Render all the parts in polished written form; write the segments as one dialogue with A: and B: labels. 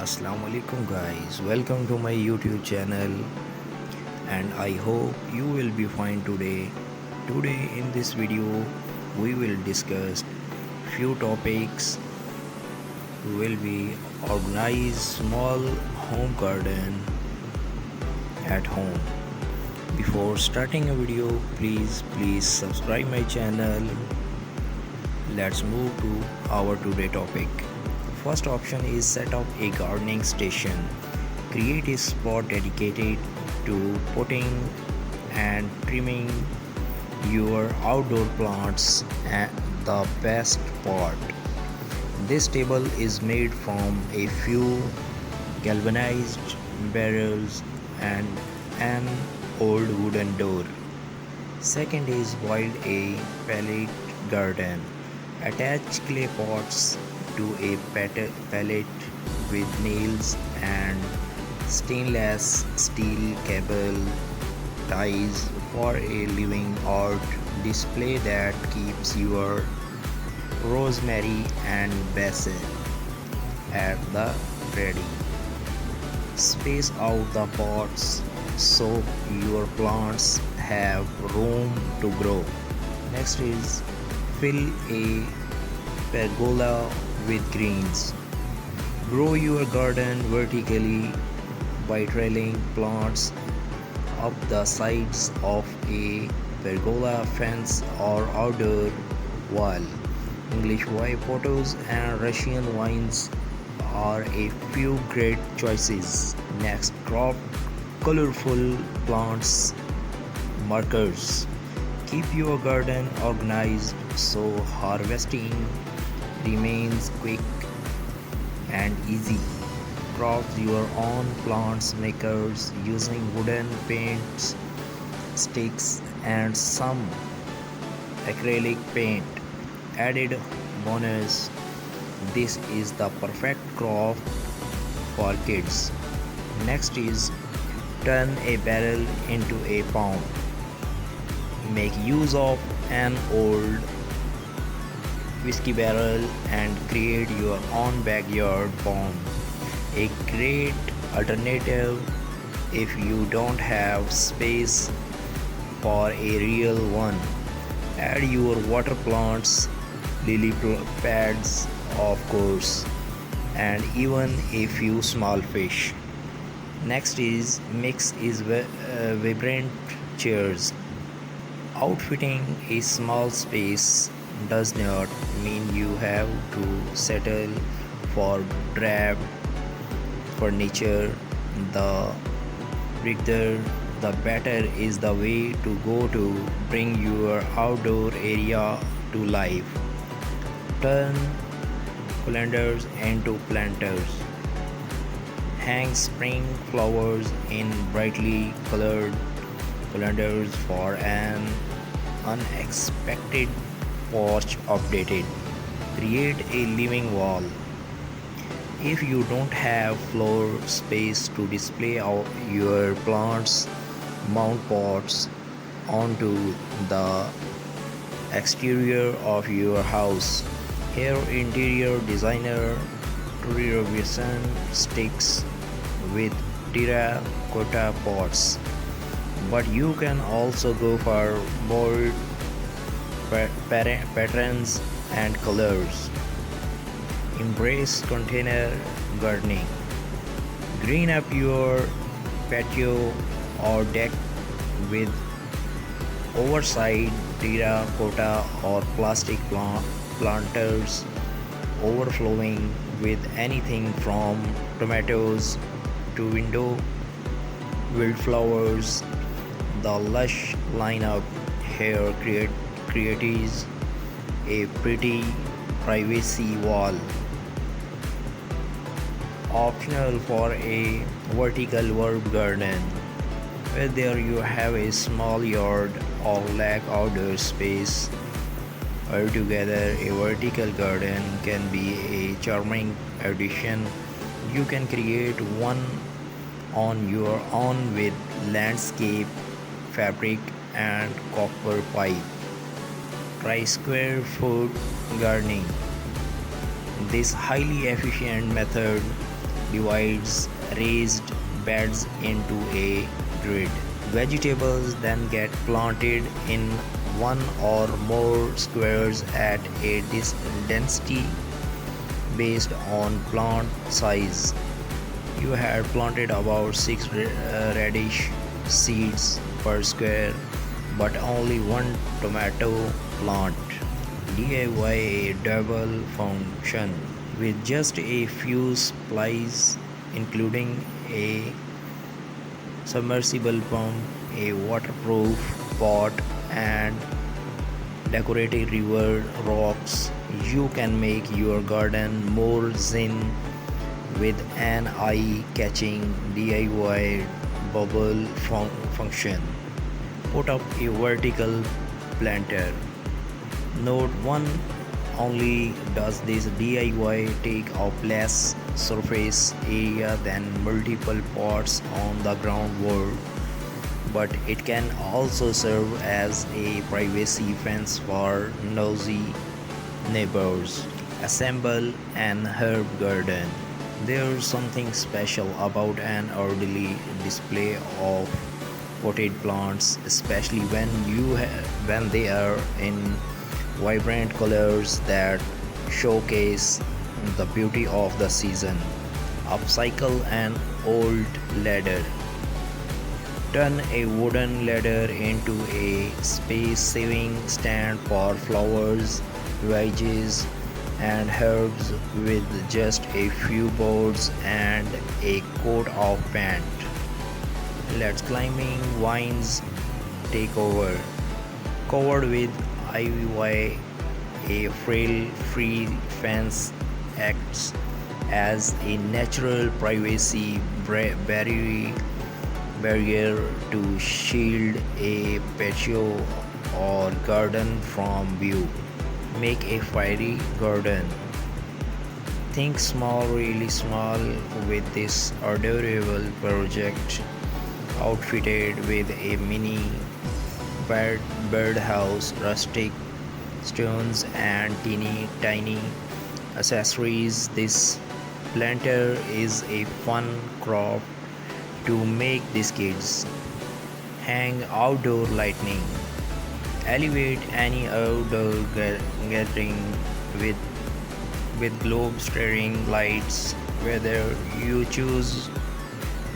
A: Assalamu alaikum guys, welcome to my YouTube channel and I hope you will be fine today. Today in this video we will discuss few topics. We will be organize small home garden at home. Before starting a video, please subscribe my channel. Let's move to our today topic. First option is set up a gardening station. Create a spot dedicated to potting and trimming your outdoor plants. And the best part, this table is made from a few galvanized barrels and an old wooden door. Second is build a pallet garden. Attach clay pots to a pallet with nails and stainless steel cable ties for a living art display that keeps your rosemary and basil at the ready. Space out the pots so your plants have room to grow. Next is fill a pergola with greens. Grow your garden vertically by trailing plants up the sides of a pergola fence or outdoor wall. English white potatoes and Russian vines are a few great choices. Next, crop colorful plants markers. Keep your garden organized so harvesting remains quick and easy. Crop your own plants makers using wooden paints, sticks and some acrylic paint. Added bonus, this is the perfect crop for kids. Next is turn a barrel into a pond. Make use of an old whiskey barrel and create your own backyard pond. A great alternative if you don't have space for a real one. Add your water plants, lily pads of course, and even a few small fish. Next is mix is vibrant chairs. Outfitting a small space does not mean you have to settle for drab furniture. The bigger the better is the way to go to bring your outdoor area to life. Turn colanders into planters. Hang spring flowers in brightly colored colanders for an unexpected porch updated. Create a living wall. If you don't have floor space to display your plants, mount pots onto the exterior of your house. Here interior designer Trudy Robinson sticks with terracotta pots, but you can also go for bold patterns and colors. Embrace container gardening. Green up your patio or deck with oversized terracotta or plastic planters overflowing with anything from tomatoes to window wildflowers. The lush lineup here creates a pretty privacy wall. Optional for a vertical herb garden. Whether you have a small yard or lack outdoor space, altogether a vertical garden can be a charming addition. You can create one on your own with landscape fabric and copper pipe. Try square foot gardening. This highly efficient method divides raised beds into a grid. Vegetables then get planted in one or more squares at a density based on plant size. You had planted about 6 radish seeds per square, but only one tomato plant. DIY a double function with just a few supplies, including a submersible pump, a waterproof pot, and decorative river rocks. You can make your garden more zen with an eye-catching DIY bubble function. Put up a vertical planter. Note 1: only does this DIY take up less surface area than multiple pots on the ground world, but it can also serve as a privacy fence for nosy neighbors. Assemble an herb garden. There's something special about an orderly display of potted plants, especially when they are in vibrant colors that showcase the beauty of the season. Upcycle an old ladder. Turn a wooden ladder into a space-saving stand for flowers, veggies, and herbs with just a few boards and a coat of paint. Let climbing vines take over. Covered with ivy, a frail-free fence acts as a natural privacy barrier to shield a patio or garden from view. Make a fairy garden. Think small, really small with this adorable project, outfitted with a mini birdhouse, rustic stones, and teeny tiny accessories. This planter is a fun craft to make these kids. Hang outdoor lighting. Elevate any outdoor gathering with globe staring lights, whether you choose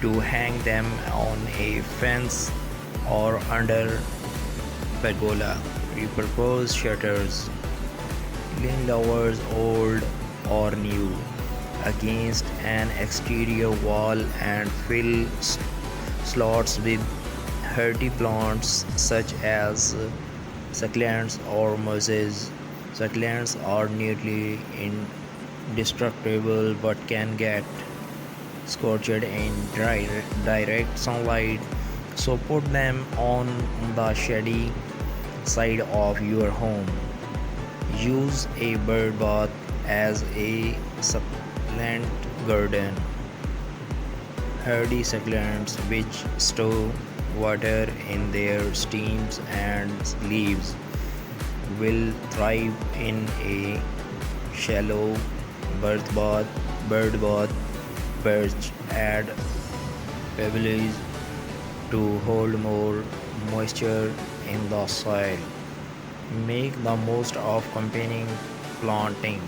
A: to hang them on a fence or under pergola. Repurpose shutters, lean lowers old or new against an exterior wall and fill slots with hardy plants such as succulents or mosses. Succulents are nearly indestructible but can get scorched in direct sunlight, so put them on the shady side of your home. Use a bird bath as a succulent garden. Hardy succulents which store water in their stems and leaves will thrive in a shallow bird bath perch. Add pebbles to hold more moisture in the soil. Make the most of combining planting.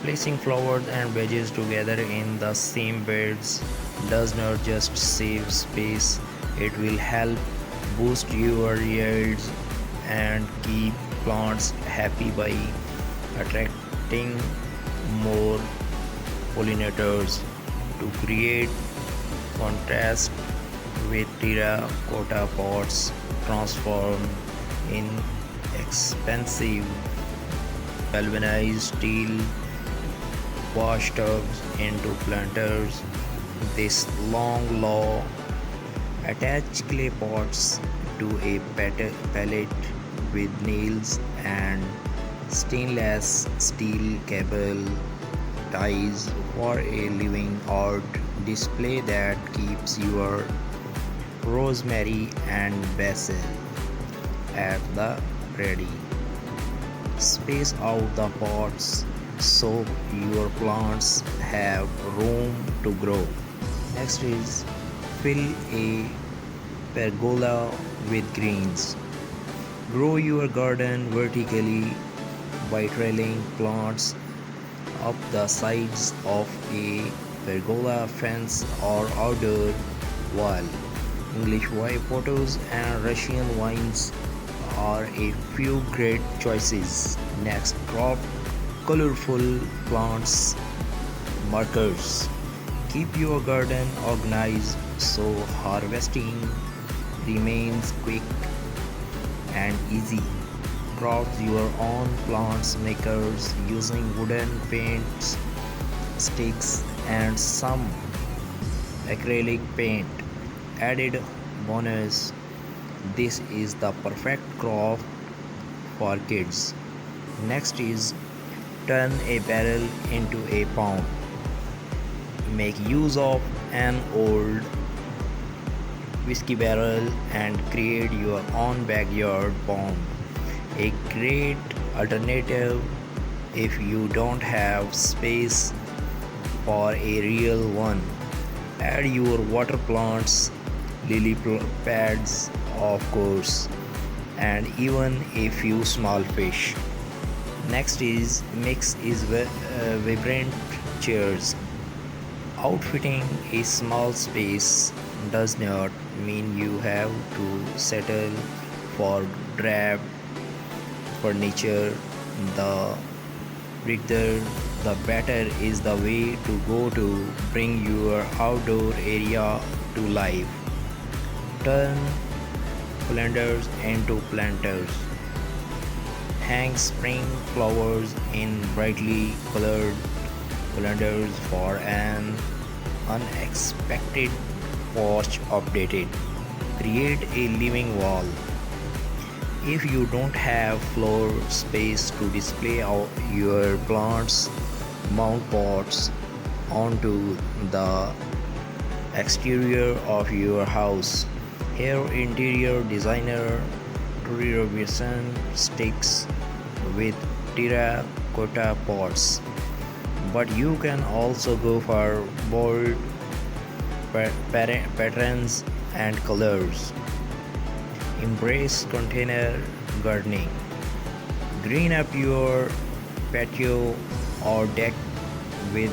A: Placing flowers and veggies together in the same beds does not just save space, it will help boost your yields and keep plants happy by attracting more pollinators. To create contrast with terracotta pots, transform in expensive galvanized steel wash tubs into planters. This long law attach clay pots to a pallet with nails and stainless steel cable ties for a living art display that keeps your rosemary and basil at the ready. Space out the pots so your plants have room to grow. Next is fill a pergola with greens. Grow your garden vertically by trailing plants up the sides of a pergola fence or outdoor wall. English white potatoes and Russian vines are a few great choices. Next, crop colorful plants markers. Keep your garden organized so harvesting remains quick and easy. Craft your own plants makers using wooden paints, sticks, and some acrylic paint. Added bonus, this is the perfect craft for kids. Next is turn a barrel into a pond. Make use of an old whiskey barrel and create your own backyard pond. A great alternative if you don't have space for a real one. Add your water plants, lily pads, of course, and even a few small fish. Next is mix is vibrant chairs. Outfitting a small space does not mean you have to settle for drab furniture. The richer the better is the way to go to bring your outdoor area to life. Turn planters into planters. Hang spring flowers in brightly colored planters for an unexpected porch updated. Create a living wall. If you don't have floor space to display your plants, mount pots onto the exterior of your house. Here, interior designer Tori Robinson sticks with terracotta pots, but you can also go for bold patterns and colors. Embrace container gardening. Green up your patio or deck with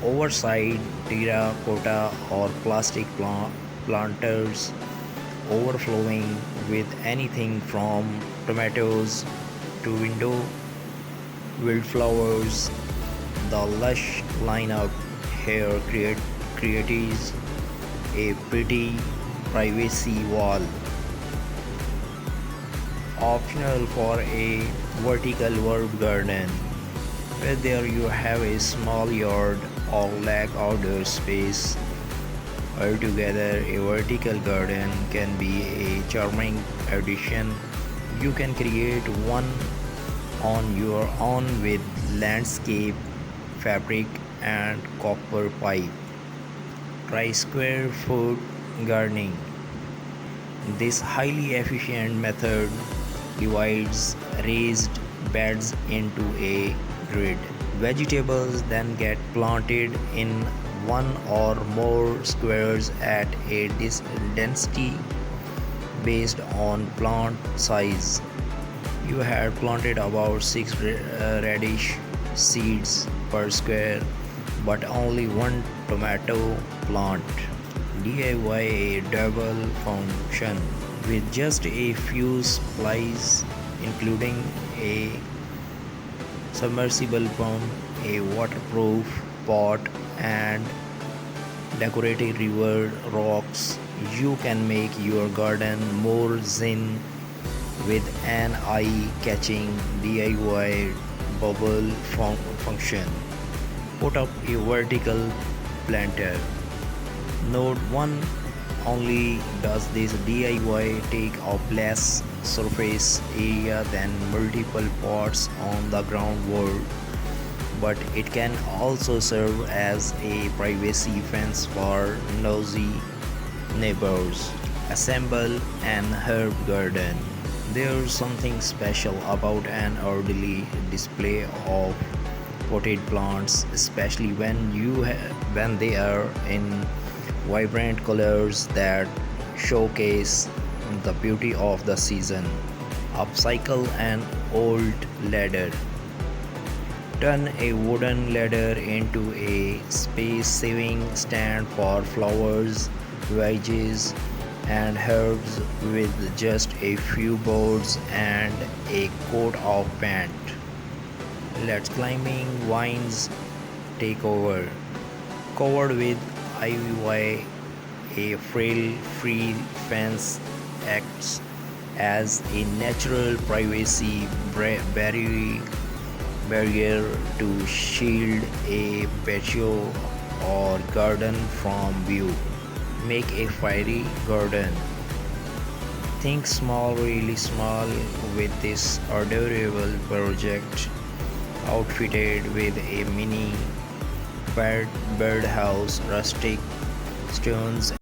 A: oversized terracotta or plastic planters overflowing with anything from tomatoes to window wildflowers. The lush lineup here creates a pretty privacy wall. Optional for a vertical herb garden. Whether you have a small yard or lack outdoor space, altogether a vertical garden can be a charming addition. You can create one on your own with landscape fabric and copper pipe. Try square foot gardening. This highly efficient method divides raised beds into a grid. Vegetables then get planted in one or more squares at a density based on plant size. You had planted about 6 radish seeds per square, but only one tomato plant. DIY a double function with just a few supplies, including a submersible pump, a waterproof pot, and decorative river rocks. You can make your garden more zen with an eye-catching DIY bubble function. Put up a vertical planter. Note 1, only does this DIY take up less surface area than multiple pots on the ground wall, but it can also serve as a privacy fence for nosy neighbors. Assemble an herb garden. There's something special about an orderly display of potted plants, especially when they are in vibrant colors that showcase the beauty of the season. Upcycle an old ladder. Turn a wooden ladder into a space-saving stand for flowers, veggies, and herbs with just a few boards and a coat of paint. Let climbing vines take over. Covered with ivy, a frail free fence acts as a natural privacy barrier to shield a patio or garden from view. Make a fiery garden. Think small, really small with this adorable project outfitted with a mini birdhouse, rustic stones